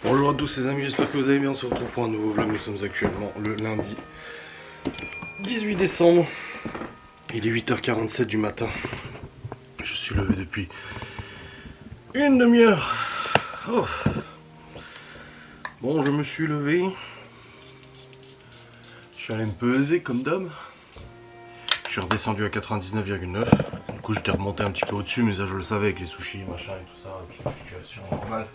Bonjour à tous les amis, j'espère que vous allez bien. On se retrouve pour un nouveau vlog. Nous sommes actuellement le lundi 18 décembre. Il est 8h47 du matin. Je suis levé depuis une demi-heure. Oh. Bon, je me suis levé. Je suis allé me peser comme d'hab. Je suis redescendu à 99,9. Du coup, j'étais remonté un petit peu au-dessus, mais ça je le savais avec les sushis, machin et tout ça, et puis la situation normale.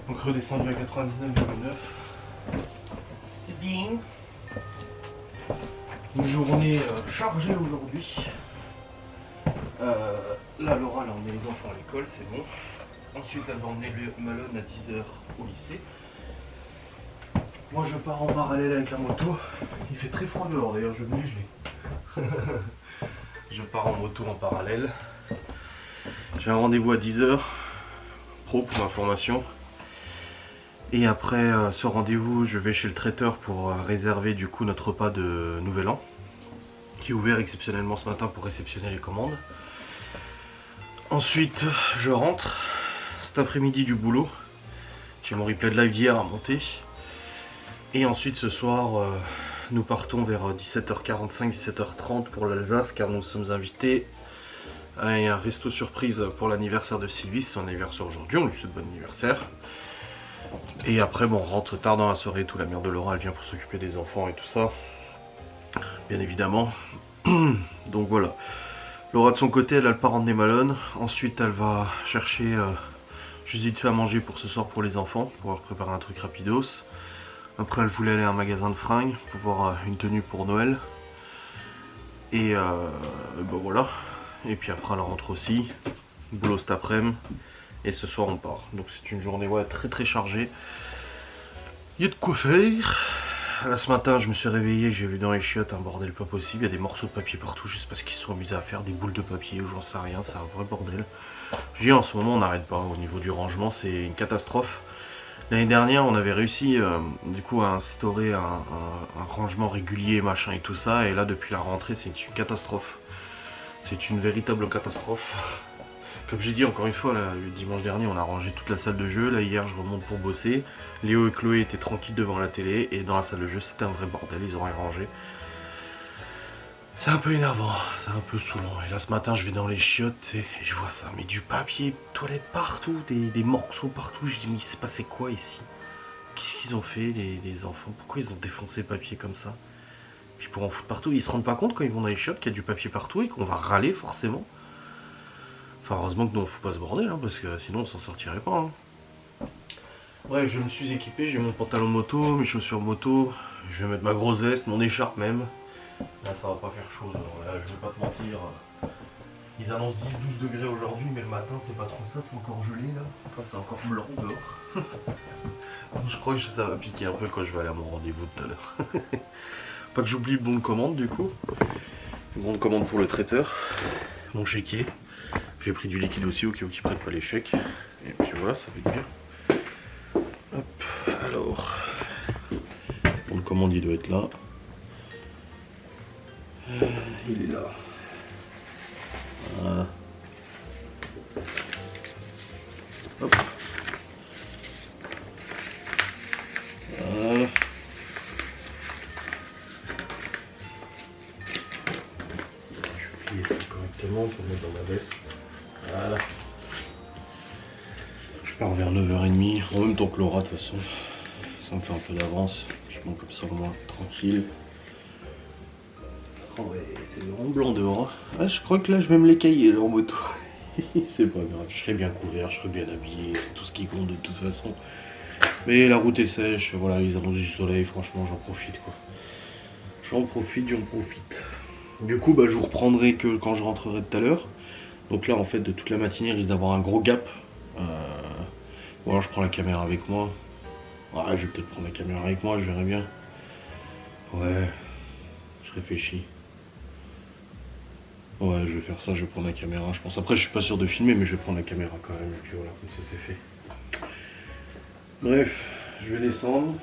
Donc redescendu à 99,9. C'est bien. Une journée chargée aujourd'hui. Là, Laura elle a emmené les enfants à l'école, c'est bon. Ensuite, elle va emmener le Malone à 10h au lycée. Moi, je pars en parallèle avec la moto. Il fait très froid dehors, d'ailleurs, je vais me geler. Je pars en moto en parallèle. J'ai un rendez-vous à 10h. Pro pour ma formation. Et après ce rendez-vous, je vais chez le traiteur pour réserver du coup notre repas de Nouvel An, qui est ouvert exceptionnellement ce matin pour réceptionner les commandes. Ensuite, je rentre. Cet après-midi du boulot. J'ai mon replay de live d'hier à monter. Et ensuite ce soir, nous partons vers 17h45, 17h30 pour l'Alsace, car nous sommes invités à un resto surprise pour l'anniversaire de Sylvie. C'est son anniversaire aujourd'hui, on lui souhaite bon anniversaire. Et après, bon, on rentre tard dans la soirée, tout. La mère de Laura, elle vient pour s'occuper des enfants et tout ça. Bien évidemment. Donc voilà. Laura de son côté, elle a le parent de Malone. Ensuite, elle va chercher juste vite fait à manger pour ce soir pour les enfants, pour pouvoir préparer un truc rapidos. Après, elle voulait aller à un magasin de fringues pour voir une tenue pour Noël. Et ben voilà. Et puis après, elle rentre aussi. Boulot cet après-midi. Et ce soir, on part. Donc c'est une journée très très chargée. Il y a de quoi faire. Là ce matin, je me suis réveillé, j'ai vu dans les chiottes un bordel pas possible. Il y a des morceaux de papier partout. Je sais pas ce qu'ils se sont amusés à faire, des boules de papier ou j'en sais rien. C'est un vrai bordel. Je dis en ce moment, on n'arrête pas. Au niveau du rangement, c'est une catastrophe. L'année dernière, on avait réussi du coup à instaurer un rangement régulier, machin et tout ça. Et là, depuis la rentrée, c'est une catastrophe. C'est une véritable catastrophe. Comme j'ai dit encore une fois, là, le dimanche dernier, on a rangé toute la salle de jeu. Là, hier, je remonte pour bosser. Léo et Chloé étaient tranquilles devant la télé. Et dans la salle de jeu, c'était un vrai bordel. Ils ont rien rangé. C'est un peu énervant. C'est un peu saoulant. Et là, ce matin, je vais dans les chiottes et je vois ça. Mais du papier toilette partout. Des morceaux partout. Je dis, mais il s'est passé quoi ici? Qu'est-ce qu'ils ont fait, les enfants? Pourquoi ils ont défoncé le papier comme ça? Puis pour en foutre partout, ils se rendent pas compte quand ils vont dans les chiottes qu'il y a du papier partout et qu'on va râler forcément. Enfin, heureusement que nous on fout pas ce bordel, hein, parce que sinon on s'en sortirait pas. Hein. Bref, je me suis équipé, j'ai mon pantalon moto, mes chaussures moto, je vais mettre ma grosse veste, mon écharpe même. Là ça va pas faire chaud, alors là je vais pas te mentir. Ils annoncent 10-12 degrés aujourd'hui, mais le matin c'est pas trop ça, c'est encore gelé là. Enfin c'est encore blanc dehors. Je crois que ça va piquer un peu quand je vais aller à mon rendez-vous tout à l'heure. Pas que j'oublie le bon de commande du coup. Le bon de commande pour le traiteur, mon chéquier. J'ai pris du liquide aussi au cas où ils prennent pas les chèques. Et puis voilà, ça fait bien. Hop, alors. Bon, le commande il doit être là. Il est là. Voilà. Hop. Voilà. Je vais plier ça correctement pour mettre dans ma veste. Voilà. Je pars vers 9h30, en même temps que Laura de toute façon. Ça me fait un peu d'avance. Je monte comme ça au moins tranquille. Oh ouais, c'est vraiment blanc dehors. Ah, je crois que là je vais me l'écailler là en moto. C'est pas grave, je serai bien couvert, je serai bien habillé, c'est tout ce qui compte de toute façon. Mais la route est sèche, voilà, ils annoncent du soleil, franchement j'en profite quoi. J'en profite. Du coup bah je vous reprendrai que quand je rentrerai tout à l'heure. Donc là en fait de toute la matinée il risque d'avoir un gros gap. Ou alors je prends la caméra avec moi. Ouais, je vais peut-être prendre la caméra avec moi, je verrai bien. Ouais, je réfléchis. Ouais, je vais faire ça, je vais prendre la caméra, je pense. Après, je suis pas sûr de filmer, mais je vais prendre la caméra quand même. Et puis voilà, comme ça c'est fait. Bref, je vais descendre.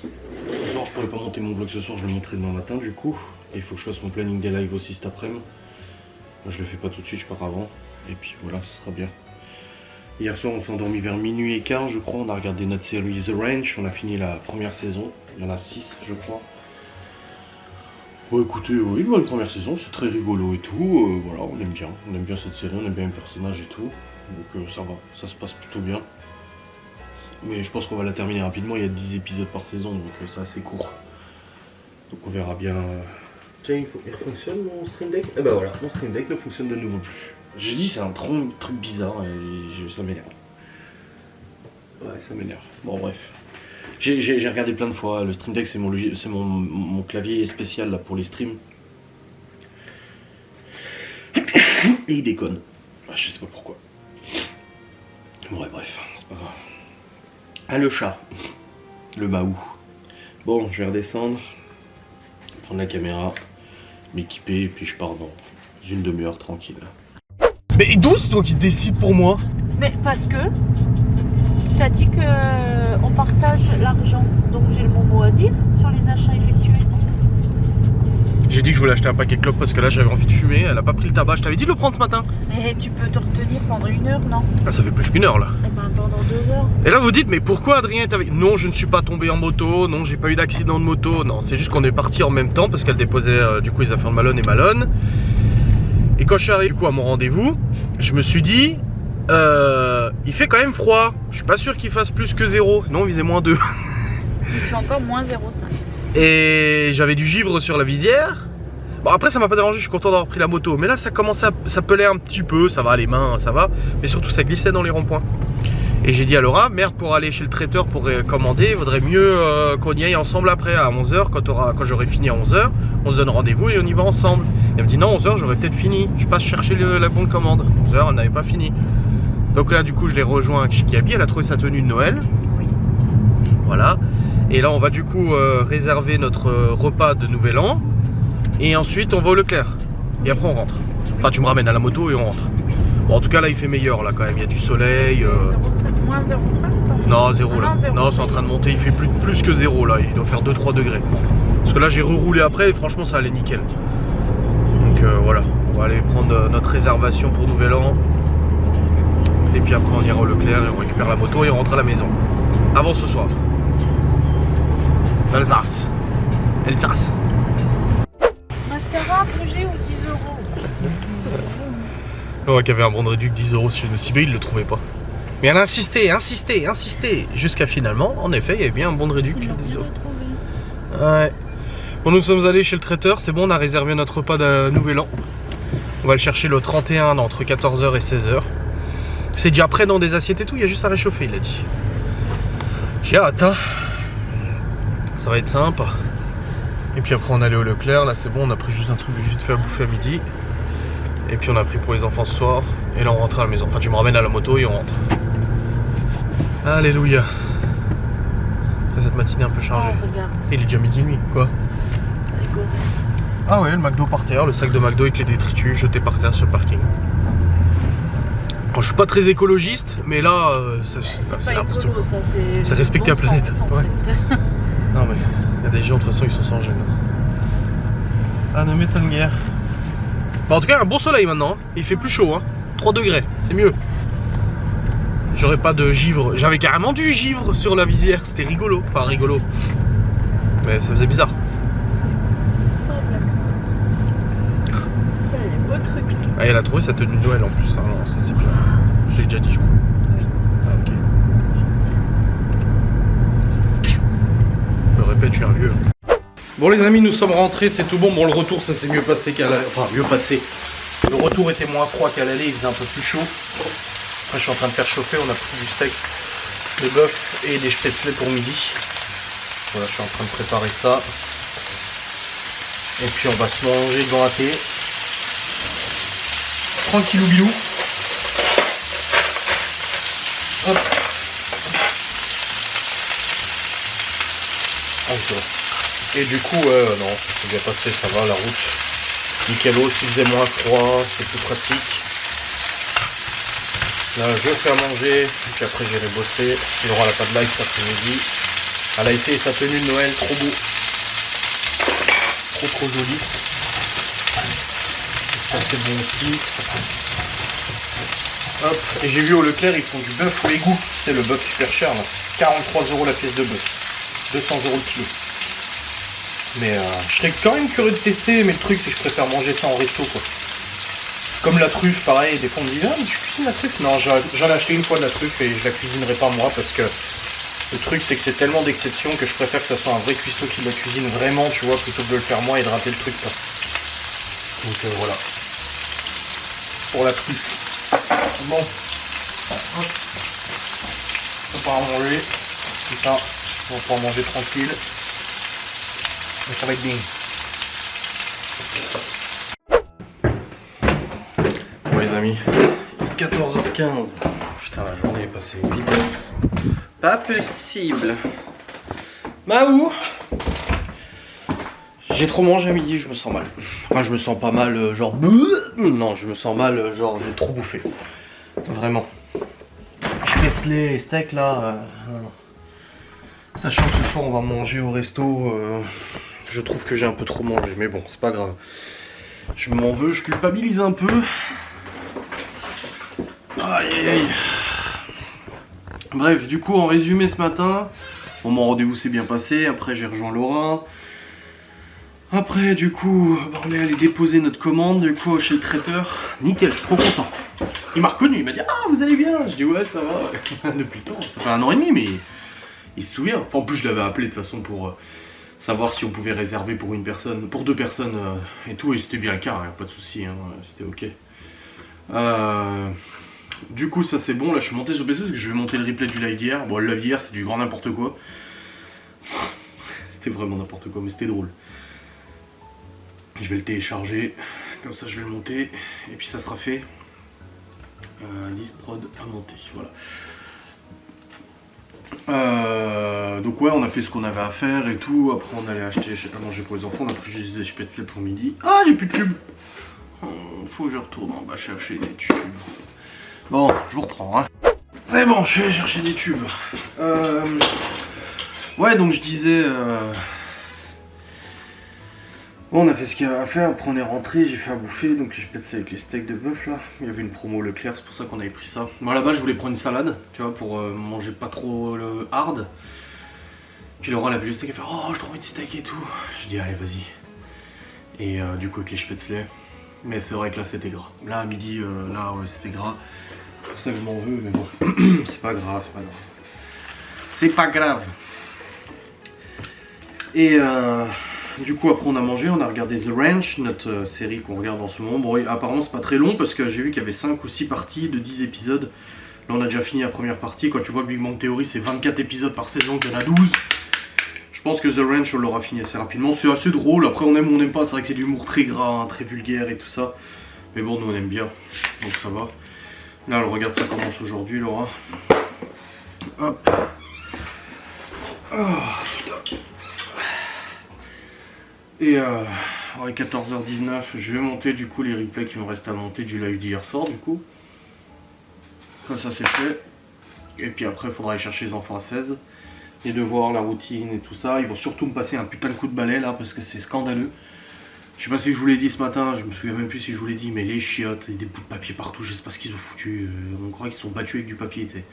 Ce soir, je pourrais pas monter mon vlog ce soir, je le montrerai demain matin du coup. Et il faut que je fasse mon planning des lives aussi cet après-midi. Moi, je le fais pas tout de suite, je pars avant. Et puis voilà, ce sera bien. Hier soir, on s'est endormi vers minuit et quart, je crois. On a regardé notre série The Ranch. On a fini la première saison. Il y en a 6, je crois. Bon, écoutez, oui, bonne première saison. C'est très rigolo et tout. Voilà, on aime bien. On aime bien cette série. On aime bien les personnages et tout. Donc ça va. Ça se passe plutôt bien. Mais je pense qu'on va la terminer rapidement. Il y a 10 épisodes par saison. Donc c'est assez court. Donc on verra bien. Tiens, il fonctionne mon Stream Deck. Eh ben voilà, mon Stream Deck ne fonctionne de nouveau plus. J'ai dit, c'est un truc bizarre et ça m'énerve. Ouais, ça m'énerve. Bon, bref. J'ai regardé plein de fois. Le Stream Deck, c'est mon clavier spécial là, pour les streams. Et il déconne. Je sais pas pourquoi. Bon, ouais, bref, c'est pas grave. Ah, le chat. Le Mahou. Bon, je vais redescendre. Prendre la caméra. M'équiper et puis je pars dans une demi-heure tranquille. Mais d'où c'est toi qui décides pour moi? Mais parce que t'as dit que on partage l'argent, donc j'ai le bon mot à dire sur les achats effectués. J'ai dit que je voulais acheter un paquet de clopes parce que là j'avais envie de fumer, elle a pas pris le tabac, je t'avais dit de le prendre ce matin. Mais tu peux te retenir pendant 1 heure, non? Ah, ça fait plus qu'1 heure là. Eh ben pendant 2 heures. Et là vous dites mais pourquoi Adrien est avec... Non, je ne suis pas tombé en moto, non j'ai pas eu d'accident de moto, non c'est juste qu'on est partis en même temps parce qu'elle déposait du coup les affaires de Malone et Malone. Et quand je suis arrivé du coup à mon rendez-vous, je me suis dit il fait quand même froid, je suis pas sûr qu'il fasse plus que 0, non il faisait -2. Je suis encore -0,5. Et j'avais du givre sur la visière. Bon après ça m'a pas dérangé, je suis content d'avoir pris la moto. Mais là ça commençait à s'appeler un petit peu, ça va les mains, ça va. Mais surtout ça glissait dans les ronds-points. Et j'ai dit à Laura, merde pour aller chez le traiteur pour commander, il vaudrait mieux qu'on y aille ensemble après à 11h quand j'aurai fini à 11h. On se donne rendez-vous et on y va ensemble. Et elle me dit non 11h j'aurais peut-être fini, je passe chercher la bonne commande. 11h elle n'avait pas fini. Donc là du coup je l'ai rejoint à Chikiabi, elle a trouvé sa tenue de Noël. Oui. Voilà. Et là on va du coup réserver notre repas de Nouvel An. Et ensuite on va au Leclerc. Et après on rentre. Enfin tu me ramènes à la moto et on rentre. Bon en tout cas là il fait meilleur là quand même, il y a du soleil. -0,5 Non 0 là. Ah, Non c'est en train de monter, il fait plus que 0 là, il doit faire 2-3 degrés. Parce que là j'ai reroulé après et franchement ça allait nickel. Donc voilà, on va aller prendre notre réservation pour Nouvel An. Et puis après on ira au Leclerc et on récupère la moto et on rentre à la maison. Avant ce soir. Alsace. Alsace. Mascara, projet ou 10 euros? Ouais, qu'il y avait un bon de réduc 10 euros chez Nocibé, il le trouvait pas. Mais elle a insisté, jusqu'à finalement, en effet, il y avait bien un bon de réduc. 10 euros. Ouais. Bon, nous sommes allés chez le traiteur, c'est bon, on a réservé notre repas de Nouvel An. On va le chercher le 31 entre 14h et 16h. C'est déjà prêt dans des assiettes et tout, il y a juste à réchauffer, il a dit. J'ai hâte, hein. Ça va être sympa. Et puis après on allait au Leclerc, là c'est bon, on a pris juste un truc vite fait à bouffer à midi. Et puis on a pris pour les enfants ce soir. Et là on rentre à la maison. Enfin tu me ramènes à la moto et on rentre. Alléluia. Après cette matinée un peu chargée. Oh, regarde. Et il est déjà midi et demi, quoi. Rigolo. Ah ouais, le McDo par terre, le sac de McDo avec les détritus jetés par terre sur le parking. Bon, je suis pas très écologiste, mais là c'est n'importe quoi. C'est respecter la planète. Ouais. Non mais il y a des gens de toute façon ils sont sans gêne. Ça ne m'étonne guère. Bon, en tout cas un bon soleil maintenant, hein. Il fait plus chaud, hein. 3 degrés, c'est mieux. J'aurais pas de givre, j'avais carrément du givre sur la visière, c'était rigolo, enfin rigolo. Mais ça faisait bizarre. Ah, elle a trouvé sa tenue de Noël en plus, hein. Non, ça c'est bien. Je l'ai déjà dit je crois. Oui. Ah ok. Je le répète, je suis un vieux. Bon les amis, nous sommes rentrés, c'est tout bon. Bon le retour ça s'est mieux passé qu'à l'aller. Enfin mieux passé. Le retour était moins froid qu'à l'aller, il faisait un peu plus chaud. Après je suis en train de faire chauffer, on a pris du steak de bœuf et des spätzle pour midi. Voilà, je suis en train de préparer ça. Et puis on va se manger devant la télé. Tranquillou bilou. Hop. Ah, c'est bon. Et du coup, non, c'est bien passé, ça va, la route. Nickelos, il faisait moins froid, c'est plus pratique. Là, je fais à manger, et puis après j'irai bosser. Il aura la pas de live cet après-midi. Elle a essayé sa tenue de Noël, trop beau. Trop joli. Ça c'est bon aussi. Hop. Et j'ai vu au Leclerc, ils font du bœuf ou égout. C'est le bœuf super cher, là. 43 € la pièce de bœuf. 200 € le kilo. Mais je serais quand même curieux de tester, mais le truc c'est que je préfère manger ça en resto, quoi. C'est comme la truffe, pareil, des fois on me dit « Ah, mais tu cuisines la truffe ?» Non, j'en ai acheté une fois de la truffe et je la cuisinerai pas moi, parce que le truc c'est que c'est tellement d'exception que je préfère que ça soit un vrai cuistot qui la cuisine vraiment, tu vois, plutôt que de le faire moi et de rater le truc, quoi. Donc voilà. Pour la truffe. Bon. Hop. On va pas manger. Putain, on va pouvoir manger tranquille. Et ça va être bien. Bon les amis, 14h15. Putain, la journée est passée à une vitesse. Pas possible. Bah où? J'ai trop mangé à midi, je me sens mal. Enfin, je me sens pas mal, genre... Non, je me sens mal, genre j'ai trop bouffé. Vraiment. Spätzle et steak là... Sachant que ce soir on va manger au resto, je trouve que j'ai un peu trop mangé, mais bon, c'est pas grave. Je m'en veux, je culpabilise un peu. Aïe aïe aïe. Bref, du coup, en résumé ce matin, bon, mon rendez-vous s'est bien passé, après j'ai rejoint Laura. Après, du coup, on est allé déposer notre commande, du coup, chez le traiteur. Nickel, je suis trop content. Il m'a reconnu, il m'a dit « Ah, vous allez bien ?» Je dis « Ouais, ça va. » Depuis le temps, ça fait 1 an et demi, mais il se souvient. Enfin, en plus, je l'avais appelé de toute façon pour savoir si on pouvait réserver pour une personne, pour 2 personnes et tout, et c'était bien le cas, hein, pas de souci, hein, c'était ok. Du coup, ça c'est bon, là je suis monté sur PC parce que je vais monter le replay du live d'hier. Bon, le live d'hier, c'est du grand n'importe quoi. C'était vraiment n'importe quoi, mais c'était drôle. Je vais le télécharger, comme ça je vais le monter, et puis ça sera fait. 10 prod à monter, voilà. Donc ouais, on a fait ce qu'on avait à faire et tout. Après on allait acheter à manger pour les enfants, on a pris juste des spätzle pour midi. Ah, j'ai plus de tubes. Faut que je retourne en bas chercher des tubes. Bon, je vous reprends, hein. C'est bon, je vais chercher des tubes. Ouais, donc je disais... Bon, on a fait ce qu'il y avait à faire, après on est rentré, j'ai fait à bouffer, donc je pète ça avec les steaks de bœuf là. Il y avait une promo Leclerc, c'est pour ça qu'on avait pris ça. Moi là-bas je voulais prendre une salade, tu vois, pour manger pas trop le hard. Puis Laura elle a vu le steak, elle fait oh j'ai trop envie de steak et tout. Je dis allez vas-y. Et du coup avec les spätzle. Mais c'est vrai que là c'était gras. Là à midi, là ouais c'était gras. C'est pour ça que je m'en veux, mais bon, c'est pas grave, c'est pas grave. C'est pas grave. Et du coup après on a mangé, on a regardé The Ranch, notre série qu'on regarde en ce moment. Bon apparemment c'est pas très long parce que j'ai vu qu'il y avait 5 ou 6 parties de 10 épisodes. Là on a déjà fini la première partie, quand tu vois que Big Bang Theory c'est 24 épisodes par saison, qu'il y en a 12. Je pense que The Ranch on l'aura fini assez rapidement, c'est assez drôle, après on aime ou on n'aime pas, c'est vrai que c'est de l'humour très gras, hein, très vulgaire et tout ça. Mais bon nous on aime bien, donc ça va. Là elle regarde, ça commence aujourd'hui Laura. Hop. Oh putain. Et ouais, 14h19, je vais monter du coup les replays qui me restent à monter du live d'hier soir du coup. Comme ça c'est fait. Et puis après il faudra aller chercher les enfants à 16. Les devoirs, la routine et tout ça. Ils vont surtout me passer un putain de coup de balai là parce que c'est scandaleux. Je sais pas si je vous l'ai dit ce matin, je me souviens même plus si je vous l'ai dit, mais les chiottes et des bouts de papier partout, je sais pas ce qu'ils ont foutu. On croit qu'ils se sont battus avec du papier, tu sais.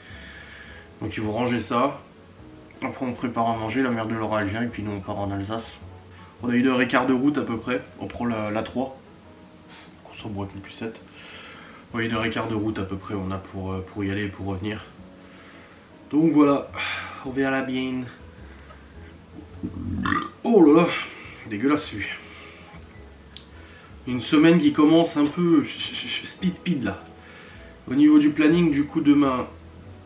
Donc ils vont ranger ça. Après on prépare à manger, la mère de Laura elle vient et puis nous on part en Alsace. On a 1h15 de route à peu près, on prend la 3. On s'emboîte le plus 7. Ouais, 1h15 de route à peu près on a pour y aller et pour revenir. Donc voilà, on verra bien. Oh là là, dégueulasse lui. Une semaine qui commence un peu speed là. Au niveau du planning, du coup demain,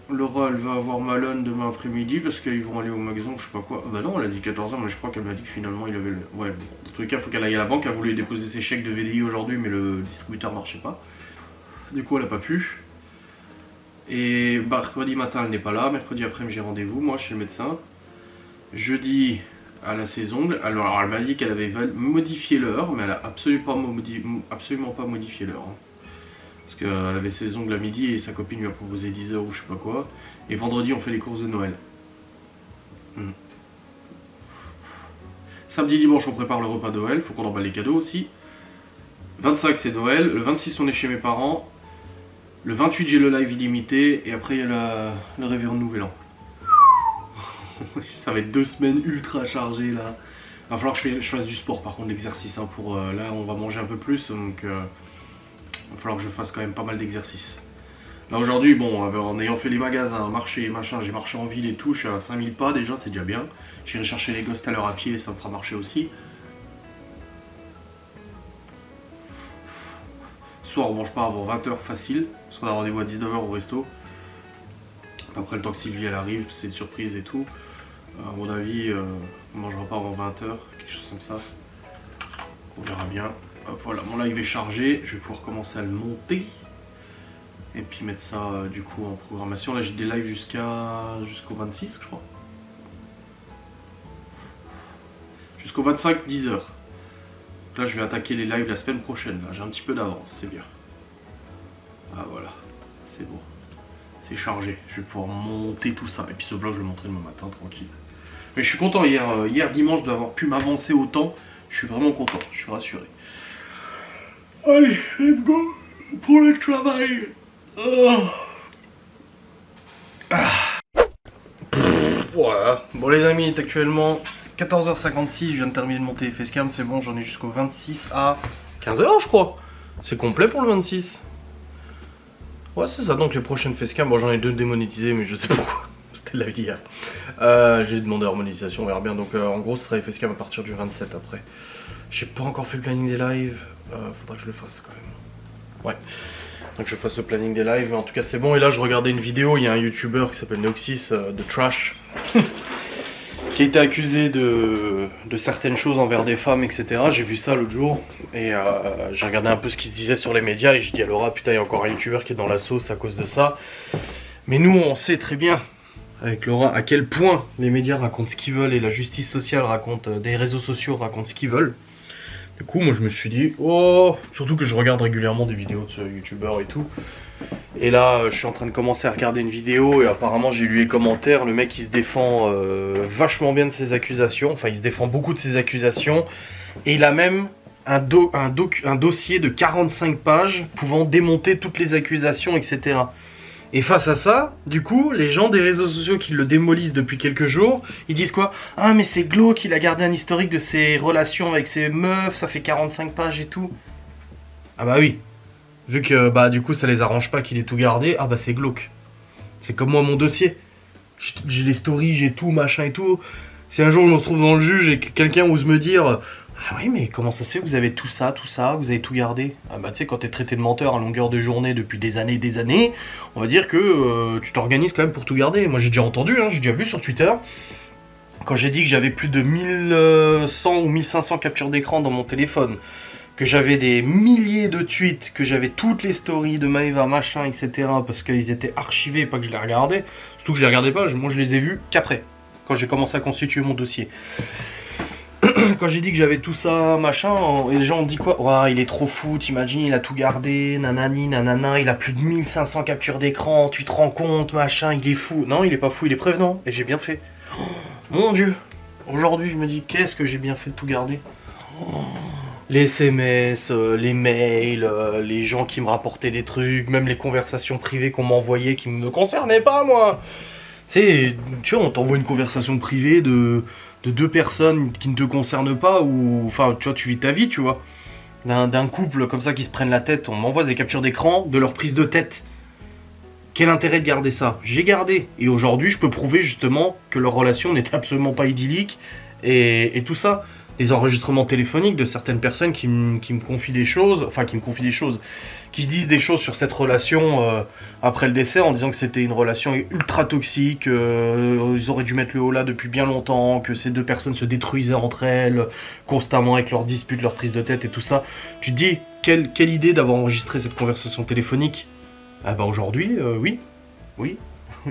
Laura elle va avoir Malone demain après-midi parce qu'ils vont aller au magasin, je sais pas quoi. Bah non, elle a dit 14h, mais je crois qu'elle m'a dit que finalement il avait le... Ouais, bon, en tous les cas, il faut qu'elle aille à la banque. Elle voulait déposer ses chèques de VDI aujourd'hui, mais le distributeur marchait pas. Du coup, elle a pas pu. Et mercredi matin, elle n'est pas là. Mercredi après-midi, j'ai rendez-vous, moi, chez le médecin. Jeudi, à la saison. Alors, elle m'a dit qu'elle avait modifié l'heure, mais elle a absolument pas modifié l'heure. Hein. Parce qu'elle avait ses ongles à midi et sa copine lui a proposé 10h ou je sais pas quoi. Et vendredi, on fait les courses de Noël. Samedi, dimanche, on prépare le repas de Noël. Faut qu'on emballe les cadeaux aussi. 25, c'est Noël. Le 26, on est chez mes parents. Le 28 j'ai le live illimité et après il y a le réveillon de Nouvel An. Ça va être 2 semaines ultra chargées là. Il va falloir que je fasse du sport par contre, l'exercice. Hein, pour là on va manger un peu plus donc il va falloir que je fasse quand même pas mal d'exercices. Là aujourd'hui, bon, en ayant fait les magasins, marché, machin, j'ai marché en ville et tout, je suis à 5000 pas déjà, c'est déjà bien. J'irai chercher les gosses tout à l'heure à pied, ça me fera marcher aussi. Ce soir on mange pas avant 20h facile, parce qu'on a rendez-vous à 19h au resto. Après le temps que Sylvie elle arrive, c'est une surprise et tout. À mon avis, on mangera pas avant 20h, quelque chose comme ça. On verra bien. Hop, voilà, mon live est chargé, je vais pouvoir commencer à le monter. Et puis mettre ça du coup en programmation. Là j'ai des lives jusqu'au 26 je crois. Jusqu'au 25, 10h. Là je vais attaquer les lives la semaine prochaine. Là j'ai un petit peu d'avance, c'est bien. Ah voilà, c'est bon. C'est chargé, je vais pouvoir monter tout ça. Et puis ce vlog je vais le montrer demain matin tranquille. Mais je suis content hier dimanche d'avoir pu m'avancer autant. Je suis vraiment content, je suis rassuré. Allez, let's go pour le travail. Voilà. Bon les amis, il est actuellement 14h56, je viens de terminer de monter les facecam, c'est bon, j'en ai jusqu'au 26 à 15h je crois. C'est complet pour le 26. Ouais c'est ça, donc les prochaines facecam, bon j'en ai 2 démonétisées mais je sais pas pourquoi. C'était la vie d'hier. J'ai demandé leur monétisation, on verra bien, donc en gros ce sera les facecam à partir du 27 après. J'ai pas encore fait le planning des lives, faudra que je le fasse quand même. Ouais. Donc je fasse le planning des lives, mais en tout cas c'est bon. Et là je regardais une vidéo, il y a un youtubeur qui s'appelle Noxys de Trash qui a été accusé de certaines choses envers des femmes, etc. J'ai vu ça l'autre jour et j'ai regardé un peu ce qui se disait sur les médias et je dis à Laura, putain il y a encore un youtubeur qui est dans la sauce à cause de ça. Mais nous on sait très bien avec Laura à quel point les médias racontent ce qu'ils veulent et la justice sociale raconte, des réseaux sociaux racontent ce qu'ils veulent. Du coup, moi je me suis dit, oh, surtout que je regarde régulièrement des vidéos de ce youtubeur et tout. Et là, je suis en train de commencer à regarder une vidéo et apparemment j'ai lu les commentaires. Le mec il se défend vachement bien de ses accusations. Enfin, il se défend beaucoup de ses accusations. Et il a même un dossier de 45 pages pouvant démonter toutes les accusations, etc. Et face à ça, du coup, les gens des réseaux sociaux qui le démolissent depuis quelques jours, ils disent quoi? Ah mais c'est glauque, il a gardé un historique de ses relations avec ses meufs, ça fait 45 pages et tout. Ah bah oui. Vu que bah du coup ça les arrange pas qu'il ait tout gardé, ah bah c'est glauque. C'est comme moi mon dossier. J'ai les stories, j'ai tout, machin et tout. Si un jour je me retrouve dans le juge et que quelqu'un ose me dire ah oui mais comment ça se fait que vous avez tout ça, vous avez tout gardé? Ah bah tu sais quand t'es traité de menteur à longueur de journée depuis des années, on va dire que tu t'organises quand même pour tout garder. Moi j'ai déjà entendu, hein, j'ai déjà vu sur Twitter, quand j'ai dit que j'avais plus de 1100 ou 1500 captures d'écran dans mon téléphone, que j'avais des milliers de tweets, que j'avais toutes les stories de Maëva, machin, etc. parce qu'ils étaient archivés, pas que je les regardais, surtout que je les regardais pas, moi je les ai vus qu'après, quand j'ai commencé à constituer mon dossier. Quand j'ai dit que j'avais tout ça, machin, et les gens ont dit quoi? Ouah, il est trop fou, t'imagines, il a tout gardé, nanani, nanana, il a plus de 1500 captures d'écran, tu te rends compte, machin, il est fou. Non, il est pas fou, il est prévenant, et j'ai bien fait. Oh, mon Dieu, aujourd'hui je me dis, qu'est-ce que j'ai bien fait de tout garder? Les SMS, les mails, les gens qui me rapportaient des trucs, même les conversations privées qu'on m'envoyait qui ne me concernaient pas, moi. Tu vois, on t'envoie une conversation privée de 2 personnes qui ne te concernent pas, ou enfin tu vois, tu vis ta vie, tu vois, d'un couple comme ça qui se prennent la tête. On m'envoie des captures d'écran de leur prise de tête. Quel intérêt de garder ça? J'ai gardé, et aujourd'hui je peux prouver justement que leur relation n'était absolument pas idyllique et tout ça. Les enregistrements téléphoniques de certaines personnes qui me confient des choses, qui se disent des choses sur cette relation après le décès, en disant que c'était une relation ultra toxique, ils auraient dû mettre le haut là depuis bien longtemps, que ces 2 personnes se détruisaient entre elles, constamment avec leurs disputes, leurs prises de tête et tout ça. Tu te dis, quelle idée d'avoir enregistré cette conversation téléphonique? Ah bah aujourd'hui, oui,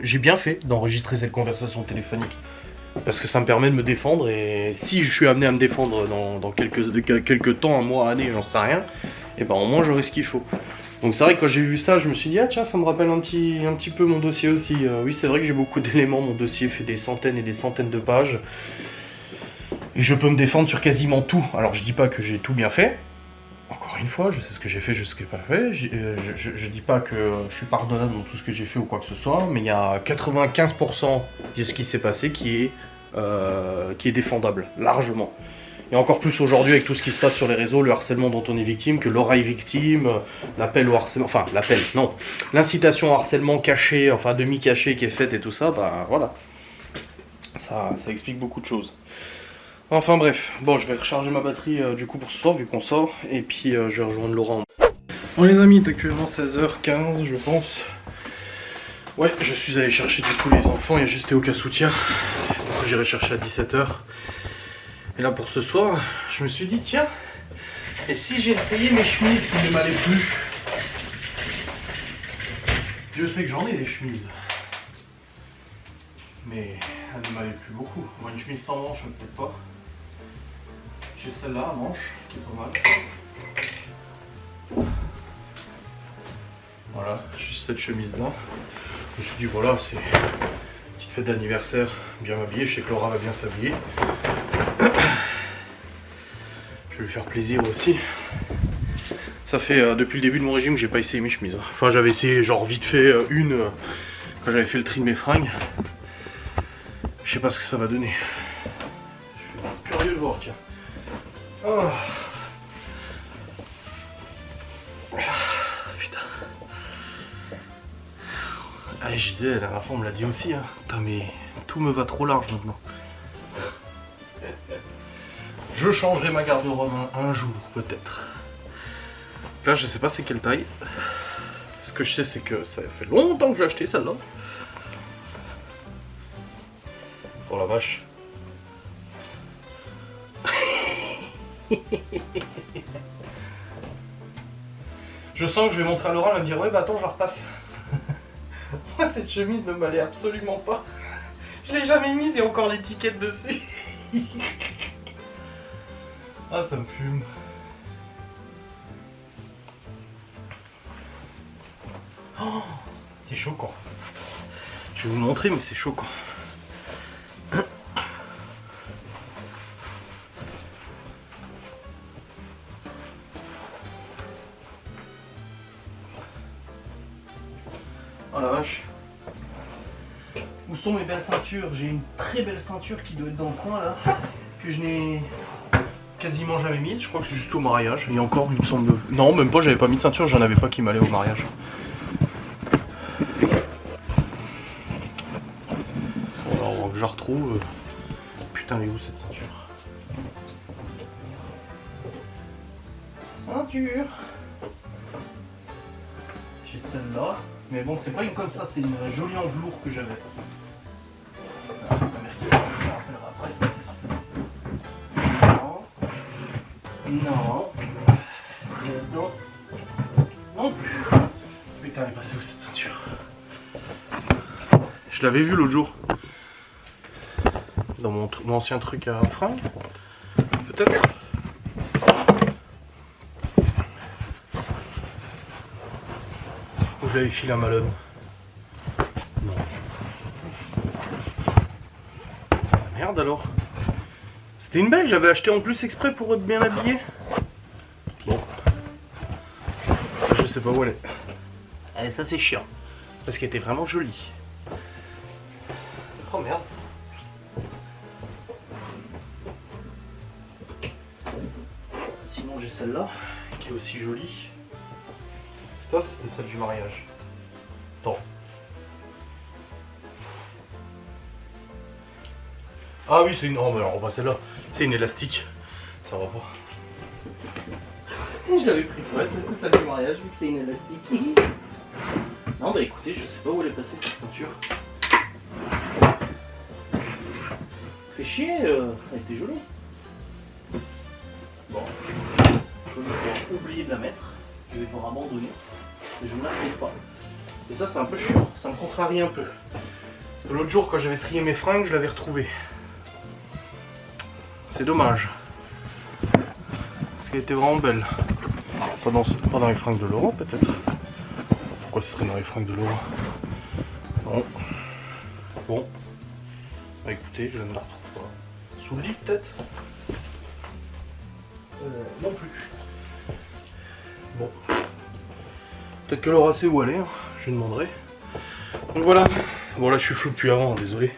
j'ai bien fait d'enregistrer cette conversation téléphonique. Parce que ça me permet de me défendre, et si je suis amené à me défendre dans quelques temps, un mois, année, j'en sais rien, et ben au moins j'aurai ce qu'il faut. Donc c'est vrai que quand j'ai vu ça, je me suis dit, ah tiens, ça me rappelle un petit peu mon dossier aussi. Oui, c'est vrai que j'ai beaucoup d'éléments, mon dossier fait des centaines et des centaines de pages. Et je peux me défendre sur quasiment tout. Alors je dis pas que j'ai tout bien fait, encore une fois, je sais ce que j'ai fait, je sais ce que j'ai pas fait. Je dis pas que je suis pardonnable dans tout ce que j'ai fait ou quoi que ce soit, mais il y a 95% de ce qui s'est passé qui est défendable, largement. Et encore plus aujourd'hui avec tout ce qui se passe sur les réseaux, le harcèlement dont on est victime, que Laura est victime, l'appel au harcèlement, enfin l'appel, non, l'incitation au harcèlement caché, enfin demi-caché qui est faite et tout ça, bah voilà. Ça explique beaucoup de choses. Enfin bref, bon je vais recharger ma batterie du coup pour ce soir vu qu'on sort, et puis je vais rejoindre Laura. Bon les amis, il est actuellement 16h15 je pense. Ouais, je suis allé chercher du coup les enfants, il y a juste Théo qui a soutien. Du coup j'irai chercher à 17h. Et là pour ce soir, je me suis dit tiens, et si j'essayais mes chemises qui ne m'allaient plus? Dieu sait que j'en ai des chemises. Mais elle ne m'allait plus beaucoup. Moi une chemise sans manche peut-être pas. J'ai celle-là à manche qui est pas mal. Voilà, j'ai cette chemise là. Je me suis dit voilà, c'est une petite fête d'anniversaire, bien m'habiller. Je sais que Laura va bien s'habiller. Je vais lui faire plaisir aussi. Ça fait depuis le début de mon régime que j'ai pas essayé mes chemises. Enfin j'avais essayé genre vite fait une quand j'avais fait le tri de mes fringues. Je sais pas ce que ça va donner. Je suis curieux de voir, tiens. Oh. Putain. Ah, je disais, la dernière fois on me l'a dit aussi, hein. Putain mais tout me va trop large maintenant. Je changerai ma garde-robe un jour peut-être. Là je sais pas c'est quelle taille. Ce que je sais c'est que ça fait longtemps que j'ai acheté celle-là. Oh la vache. Je sens que je vais montrer à Laura, elle va me dire ouais bah attends je la repasse. Moi cette chemise ne m'allait absolument pas. Je l'ai jamais mise, il y a encore l'étiquette dessus. Ah ça me fume. Oh, c'est choquant. Je vais vous montrer mais c'est choquant. Oh la vache. Où sont mes belles ceintures? J'ai une très belle ceinture qui doit être dans le coin là, que je n'ai quasiment jamais mise. Je crois que c'est juste au mariage. Et encore il me semble... Non même pas, j'avais pas mis de ceinture, j'en avais pas qui m'allait au mariage. Bon, alors avant que je la retrouve... Putain elle est où cette ceinture? Ceinture. J'ai celle-là. Mais bon, c'est pas une comme ça, c'est une jolie en velours que j'avais. Ah, non. Non. Non plus. Putain, elle est passée où cette ceinture? Je l'avais vue l'autre jour. Dans mon ancien truc à fringues. Peut-être. Ou je l'avais filé à Malone. Non. Ah, merde alors. C'était une belle, j'avais acheté en plus exprès pour être bien habillé. Bon. Je sais pas où elle est. Ça c'est chiant. Parce qu'elle était vraiment jolie. Oh merde. Sinon j'ai celle-là, qui est aussi jolie. Ça c'était celle du mariage. Attends. Ah oui c'est une... Oh mais alors on va celle-là. C'est une élastique. Ça va pas. Je l'avais pris. Ouais c'était celle du mariage vu que c'est une élastique. Non bah écoutez, je sais pas où elle est passée cette ceinture. Fait chier, elle était jolie. Bon. Je vais devoir oublier de la mettre. Je vais devoir abandonner. Parce que je ne la trouve pas. Et ça c'est un peu chiant, ça me contrarie un peu. Parce que l'autre jour quand j'avais trié mes fringues, je l'avais retrouvée. C'est dommage. Parce qu'elle était vraiment belle. Pas dans les fringues de Laura peut-être. Pourquoi ce serait dans les fringues de Laura? Non. Bon. Bah écoutez, je ne la retrouve pas. Sous le lit peut-être? Non plus. Bon. Peut-être que Laura sait où aller, hein. Je lui demanderai. Donc voilà. Bon là je suis flou depuis avant, désolé.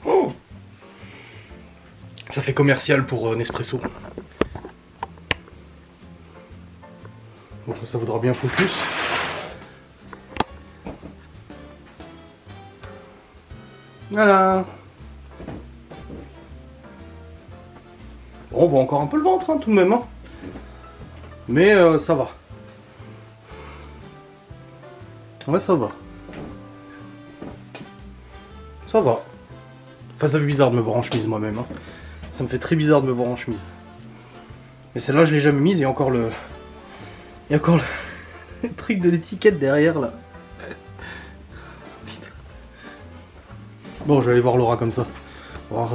Oh, ça fait commercial pour Nespresso. Bon ça voudra bien focus. Voilà. Bon, on voit encore un peu le ventre hein, tout de même. Hein. Mais ça va. Ouais, ça va. Ça va. Enfin, ça fait bizarre de me voir en chemise moi-même. Hein. Ça me fait très bizarre de me voir en chemise. Mais celle-là, je l'ai jamais mise. Il y a encore le... Il y a encore le truc de l'étiquette derrière, là. Putain. Bon, je vais aller voir Laura comme ça. Voir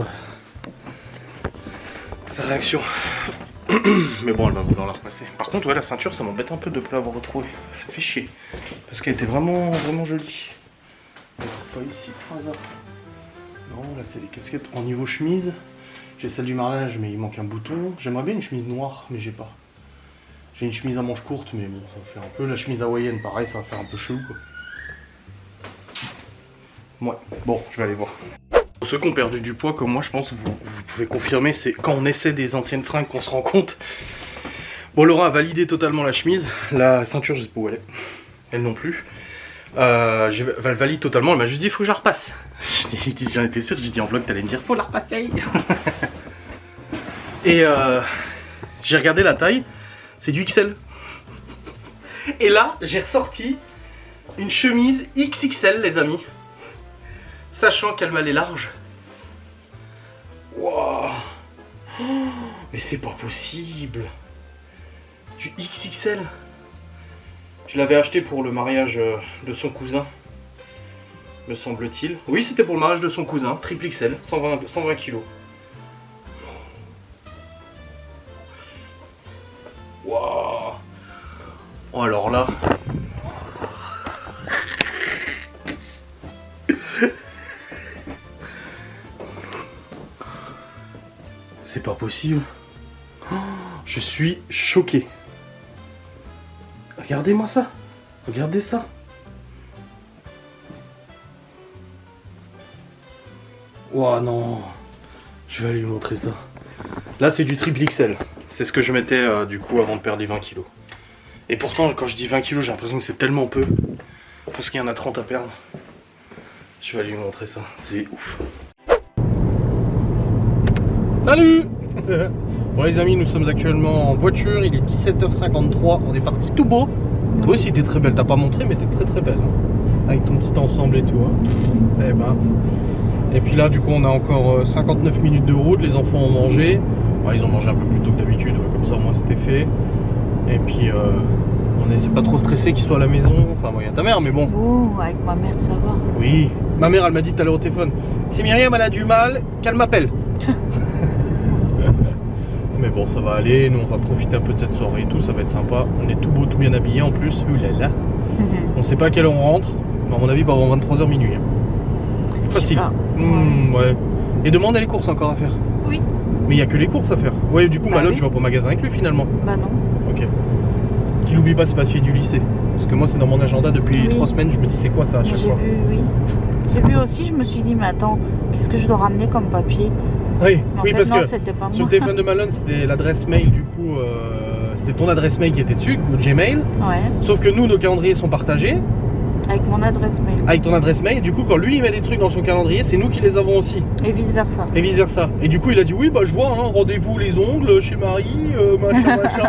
sa réaction. Mais bon, elle va vouloir la repasser. Par contre, ouais, la ceinture, ça m'embête un peu de ne pas l'avoir retrouvée. Ça fait chier. Parce qu'elle était vraiment, vraiment jolie. Alors, pas ici, par hasard. Non, là, c'est les casquettes. En niveau chemise, j'ai celle du mariage, mais il manque un bouton. J'aimerais bien une chemise noire, mais j'ai pas. J'ai une chemise à manches courtes, mais bon, ça va faire un peu. La chemise hawaïenne, pareil, ça va faire un peu chelou, quoi. Ouais, bon, je vais aller voir. Pour ceux qui ont perdu du poids comme moi, je pense que vous pouvez confirmer, c'est quand on essaie des anciennes fringues qu'on se rend compte. Bon, Laura a validé totalement la chemise, la ceinture je sais pas où elle est, elle non plus. Elle valide totalement, elle m'a juste dit il faut que je la repasse. J'en étais sûr, j'ai dit en vlog t'allais me dire faut la repasser. Et j'ai regardé la taille, c'est du XL. Et là j'ai ressorti une chemise XXL les amis. Sachant qu'elle m'allait large. Waouh. Mais c'est pas possible. Du XXL. Je l'avais acheté pour le mariage de son cousin. Me semble-t-il. Oui, c'était pour le mariage de son cousin. Triple XL. 120 kg. Waouh. Oh alors là. C'est pas possible. Oh, je suis choqué. Regardez-moi ça. Regardez ça. Oh non. Je vais aller lui montrer ça. Là c'est du triple XL. C'est ce que je mettais du coup avant de perdre les 20 kilos. Et pourtant quand je dis 20 kilos j'ai l'impression que c'est tellement peu. Parce qu'il y en a 30 à perdre. Je vais aller lui montrer ça. C'est ouf. Salut. Bon les amis, nous sommes actuellement en voiture, il est 17h53, on est parti tout beau. Toi aussi t'es très belle, t'as pas montré mais t'es très très belle. Avec ton petit ensemble et tout. Hein. Eh ben. Et puis là du coup on a encore 59 minutes de route, les enfants ont mangé. Bon, ils ont mangé un peu plus tôt que d'habitude, comme ça au moins c'était fait. Et puis on essaie pas trop stressé qu'ils soient à la maison. Enfin bon, il y a ta mère mais bon. Oh, avec ma mère ça va. Oui, ma mère elle m'a dit tout à l'heure au téléphone, si Myriam elle a du mal, qu'elle m'appelle. Mais bon, ça va aller, nous on va profiter un peu de cette soirée et tout, ça va être sympa. On est tout beau, tout bien habillé en plus, oulala. On sait pas à quelle heure on rentre, mais à mon avis, avant 23h minuit. Facile. Ouais. Et demain, on a les courses encore à faire. Oui. Mais il n'y a que les courses à faire. Ouais, du coup, Malone, tu vas pas au magasin avec lui finalement. Bah non. Ok. Qu'il oublie pas, c'est pas fille du lycée. Parce que moi, c'est dans mon agenda depuis 3 semaines, je me dis c'est quoi ça à chaque fois. J'ai vu, oui. J'ai vu aussi, je me suis dit, mais attends, qu'est-ce que je dois ramener comme papier? Oui, oui, parce non, que sur le téléphone de Malone, c'était l'adresse mail du coup, c'était ton adresse mail qui était dessus, le Gmail. Ouais. Sauf que nous, nos calendriers sont partagés. Avec mon adresse mail. Avec ton adresse mail, du coup, quand lui il met des trucs dans son calendrier, c'est nous qui les avons aussi. Et vice versa. Et vice versa. Et du coup, il a dit oui, bah je vois, hein, rendez-vous les ongles chez Marie, machin, machin.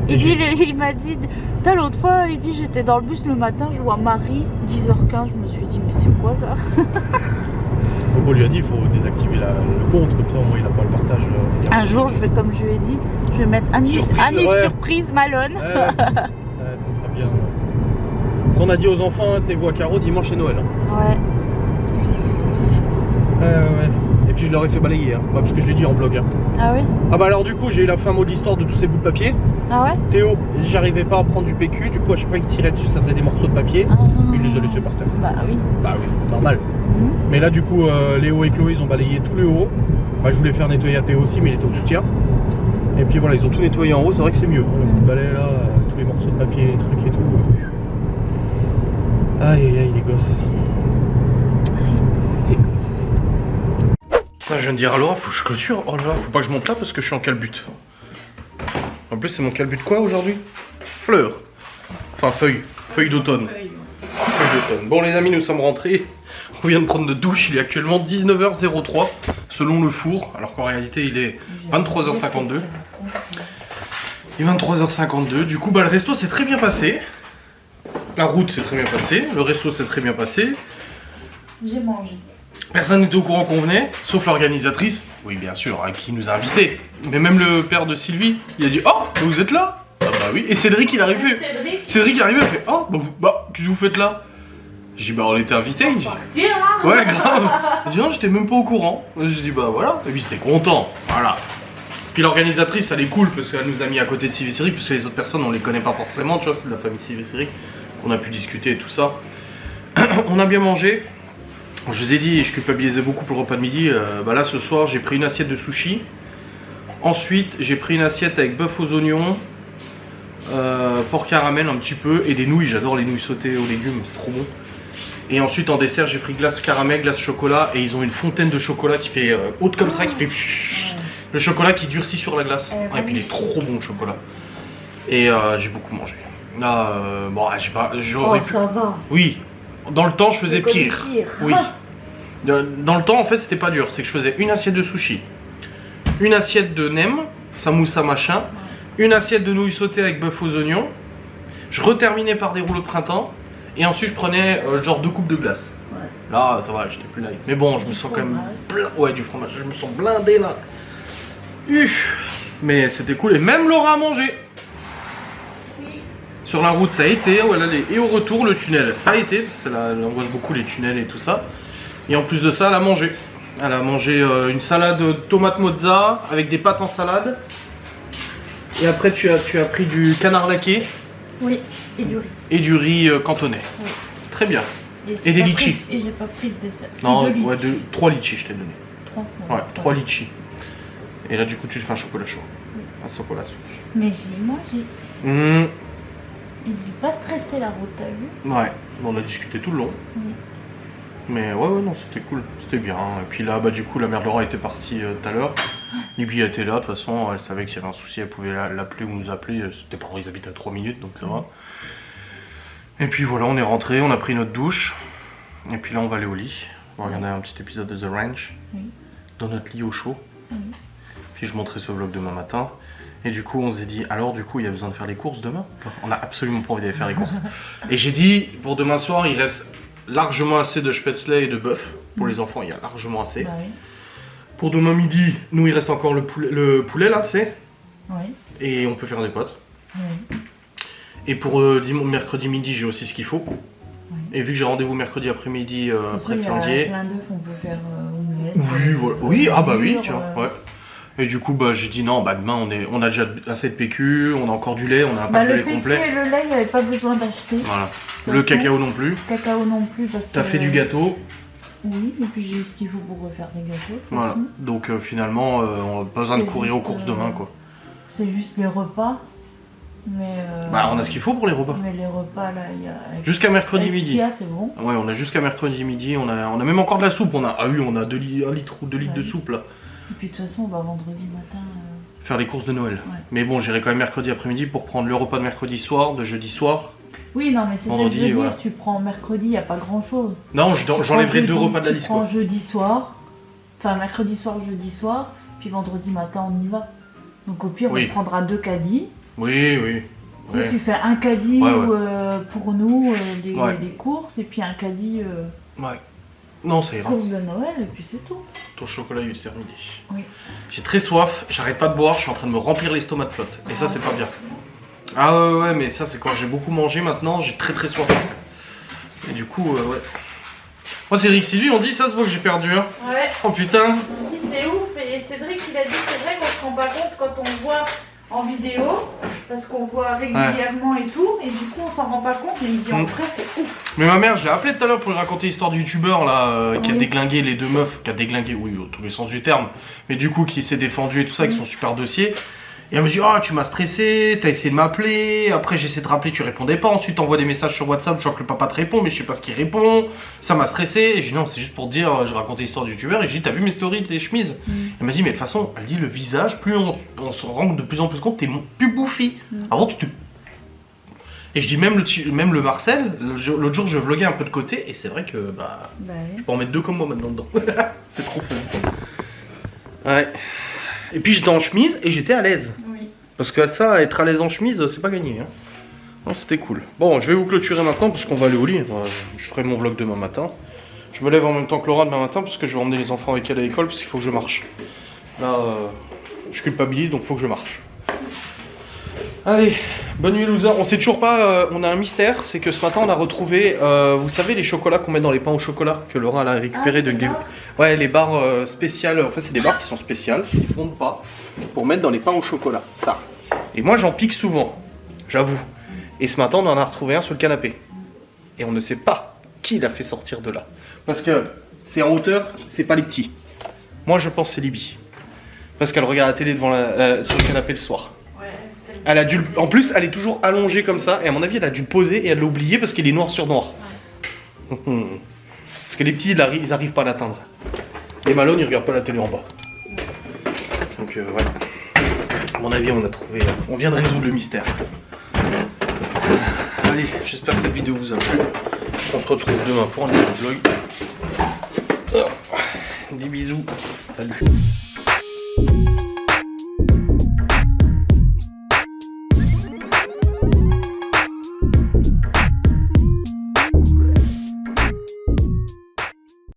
Et puis il m'a dit, t'as l'autre fois, il dit j'étais dans le bus le matin, je vois Marie, 10h15, je me suis dit mais c'est quoi ça? Donc on lui a dit il faut désactiver le compte, comme ça au moins il n'a pas le partage. Un jour je vais, comme je lui ai dit, je vais mettre Annick surprise Malone. Ça sera bien. Ça, on a dit aux enfants, hein, tenez-vous à carreau dimanche et Noël. Hein. Ouais. Et puis je leur ai fait balayer, hein. Bah, parce que je l'ai dit en vlog. Hein. Ah oui. Ah bah alors du coup j'ai eu la fin mot de l'histoire de tous ces bouts de papier. Ah ouais. Théo, j'arrivais pas à prendre du PQ, du coup à chaque fois qu'il tirait dessus ça faisait des morceaux de papier. Il les a laissés par terre. Bah oui. Bah oui, normal. Mais là du coup Léo et Chloé ils ont balayé tout le haut. Bah, je voulais faire nettoyer à Théo aussi mais il était au soutien. Et puis voilà, ils ont tout nettoyé en haut, c'est vrai que c'est mieux. Le coup de balai là, tous les morceaux de papier, les trucs et tout. Aïe aïe aïe, les gosses. Les gosses. Putain, je viens de dire à Laura, faut que je clôture. Oh là là, faut pas que je monte là parce que je suis en calbut. En plus, c'est mon calbut de quoi aujourd'hui? Fleurs. Enfin, feuilles. Feuilles d'automne. Feuilles d'automne. Bon, les amis, nous sommes rentrés. On vient de prendre notre douche. Il est actuellement 19h03 selon le four. Alors qu'en réalité, il est 23h52. Il est 23h52. Du coup, bah, le resto s'est très bien passé. La route s'est très bien passée. Le resto s'est très bien passé. J'ai mangé. Personne n'était au courant qu'on venait, sauf l'organisatrice. Oui, bien sûr, qui nous a invités. Mais même le père de Sylvie, il a dit « Oh, vous êtes là ?» Ah bah oui. Et Cédric, il est arrivé. Cédric est arrivé, il a fait « Oh, qu'est-ce que vous faites là ?» J'ai dit « Bah, on était invités. » Il dit « Ouais, grave. » Il dit « Non, j'étais même pas au courant. » J'ai dit « Bah, voilà. » Et puis, c'était content. Voilà. Puis l'organisatrice, elle est cool parce qu'elle nous a mis à côté de Sylvie Cédric, parce que les autres personnes, on les connaît pas forcément, tu vois, c'est de la famille Sylvie Cédric. On a pu discuter et tout ça. On a bien mangé. Je vous ai dit, je culpabilisais beaucoup pour le repas de midi. Bah là, ce soir, j'ai pris une assiette de sushi. Ensuite, j'ai pris une assiette avec bœuf aux oignons, porc caramel un petit peu, et des nouilles. J'adore les nouilles sautées aux légumes, c'est trop bon. Et ensuite, en dessert, j'ai pris glace caramel, glace chocolat, et ils ont une fontaine de chocolat qui fait haute comme ça, qui fait le chocolat qui durcit sur la glace. Et puis, il est trop bon le chocolat. Et j'ai beaucoup mangé. Là, bon, j'ai pas. Oh, ça va. Oui. Dans le temps, je faisais pire. Oui. Dans le temps, en fait, c'était pas dur. C'est que je faisais une assiette de sushi, une assiette de nem, samoussa machin, une assiette de nouilles sautées avec bœuf aux oignons. Je reterminais par des rouleaux de printemps. Et ensuite, je prenais genre 2 coupes de glace. Ouais. Là, ça va, j'étais plus light. Mais bon, je me sens quand même ouais, du fromage. Je me sens blindé là. Mais c'était cool. Et même Laura a mangé. Sur la route, ça a été, où elle allait. Et au retour, le tunnel, ça a été, parce qu'elle angoisse beaucoup les tunnels et tout ça. Et en plus de ça, elle a mangé. Elle a mangé une salade de tomate mozza avec des pâtes en salade. Et après, tu as pris du canard laqué. Oui, et du riz. Et du riz cantonais. Oui. Très bien. Et des litchis. Et j'ai pas pris de dessert. Non, ouais, 3 litchis, je t'ai donné. 3 ouais, 3 litchis. Et là, du coup, tu te fais un chocolat chaud. Oui. Un chocolat chaud. Mais j'ai mangé. Et j'ai pas stressé la route, t'as vu? Ouais, on a discuté tout le long. Mais ouais, non, c'était cool, c'était bien. Et puis là, bah du coup, la mère Laura était partie tout à l'heure. Libby était là, de toute façon, elle savait qu'il y avait un souci, elle pouvait l'appeler ou nous appeler. C'était pas ils habitent à 3 minutes, donc ça va. Et puis voilà, on est rentré, on a pris notre douche. Et puis là, on va aller au lit. On va regarder un petit épisode de The Ranch. Dans notre lit au chaud. Puis je montrerai ce vlog demain matin. Et du coup, on s'est dit, alors du coup, il y a besoin de faire les courses demain? On a absolument pas envie d'aller faire les courses. Et j'ai dit, pour demain soir, il reste largement assez de spätzle et de bœuf. Pour les enfants, il y a largement assez. Bah oui. Pour demain midi, nous, il reste encore le poulet là, tu sais. Oui. Et on peut faire des pâtes. Oui. Et pour mercredi midi, j'ai aussi ce qu'il faut. Oui. Et vu que j'ai rendez-vous mercredi après-midi près de Saint-Dié. Plein d'œufs, on peut faire omelette. Oui, voilà. Oui, ah bah oui, tu vois. Ouais. Et du coup, bah, j'ai dit non, bah, demain on a déjà assez de PQ, on a encore du lait, on a un pack de lait complet. Le PQ et le lait, il n'y avait pas besoin d'acheter. Voilà. Le cacao non plus. Cacao non plus parce que... T'as fait du gâteau. Oui, et puis j'ai ce qu'il faut pour refaire des gâteaux. Voilà. Donc finalement, on n'a pas besoin de courir aux courses demain, quoi. C'est juste les repas. Mais bah, on a ce qu'il faut pour les repas. Mais les repas, là, il y a... Jusqu'à mercredi midi. C'est bon. Ouais, on a jusqu'à mercredi midi. On a même encore de la soupe. On a 1 litre ou 2 litres de soupe, là. Et puis de toute façon, on va vendredi matin... faire les courses de Noël. Ouais. Mais bon, j'irai quand même mercredi après-midi pour prendre le repas de mercredi soir, de jeudi soir. Oui, non, mais c'est ça que je veux dire. Voilà. Tu prends mercredi, il n'y a pas grand-chose. Non, j'enlèverai 2 repas de la liste. Tu prends jeudi soir, enfin mercredi soir, jeudi soir, puis vendredi matin, on y va. Donc au pire, on prendra 2 caddies. Oui. Ouais. Tu fais un caddie pour nous, les courses, et puis un caddie... Ouais. Non, ça ira. Course de Noël, et puis c'est tout. Ton chocolat, il est terminé. Oui. J'ai très soif, j'arrête pas de boire, je suis en train de me remplir l'estomac de flotte. Et ça, c'est pas bien. Ah ouais, mais ça, c'est quand j'ai beaucoup mangé maintenant, j'ai très soif. Et du coup, ouais. Moi, Cédric, Sylvie, on dit ça se voit que j'ai perdu, hein. Ouais. Oh putain. On dit c'est ouf, et Cédric, il a dit c'est vrai qu'on se rend pas compte quand on voit en vidéo, parce qu'on voit régulièrement et tout, et du coup on s'en rend pas compte, mais il dit en vrai c'est ouf. Mais ma mère, je l'ai appelée tout à l'heure pour lui raconter l'histoire du youtubeur là, qui a déglingué les 2 meufs, qui a déglingué, oui, dans tous les sens du terme, mais du coup qui s'est défendu et tout ça avec son super dossier. Et elle me dit, ah, tu m'as stressé, t'as essayé de m'appeler, après j'essaie de rappeler, tu répondais pas, ensuite t'envoies des messages sur WhatsApp, je vois que le papa te répond, mais je sais pas ce qu'il répond, ça m'a stressé. Et je dis, non, c'est juste pour dire, je racontais l'histoire du youtubeur, et je dis, t'as vu mes stories, tes chemises? Elle m'a dit, mais de toute façon, elle dit, le visage, plus on se rend de plus en plus compte, t'es plus bouffi. Avant, tu te... Et je dis, même le Marcel, l'autre jour, je vloguais un peu de côté, et c'est vrai que, je peux en mettre 2 comme moi maintenant dedans. C'est trop fun. Ouais. Et puis j'étais en chemise et j'étais à l'aise. Oui. Parce que ça, être à l'aise en chemise, c'est pas gagné. Hein. Non, c'était cool. Bon, je vais vous clôturer maintenant parce qu'on va aller au lit. Je ferai mon vlog demain matin. Je me lève en même temps que Laura demain matin parce que je vais emmener les enfants avec elle à l'école parce qu'il faut que je marche. Là, je culpabilise donc il faut que je marche. Allez, bonne nuit loser. On sait toujours pas, on a un mystère, c'est que ce matin on a retrouvé, vous savez les chocolats qu'on met dans les pains au chocolat que Laura elle a récupéré de... Ouais, les barres spéciales, en fait c'est des barres qui sont spéciales, qui fondent pas, pour mettre dans les pains au chocolat, ça. Et moi j'en pique souvent, j'avoue. Et ce matin on en a retrouvé un sur le canapé. Et on ne sait pas qui l'a fait sortir de là. Parce que c'est en hauteur, c'est pas les petits. Moi je pense c'est Libby. Parce qu'elle regarde la télé devant sur le canapé le soir. Elle a dû, en plus, elle est toujours allongée comme ça, et à mon avis, elle a dû le poser et elle l'a oublié parce qu'il est noir sur noir. Ouais. Parce que les petits, ils arrivent pas à l'atteindre. Les Malone, ils regardent pas la télé en bas. Donc voilà. À mon avis, on a trouvé. On vient de résoudre le mystère. Allez, j'espère que cette vidéo vous a plu. On se retrouve demain pour un nouveau vlog. Des bisous. Salut.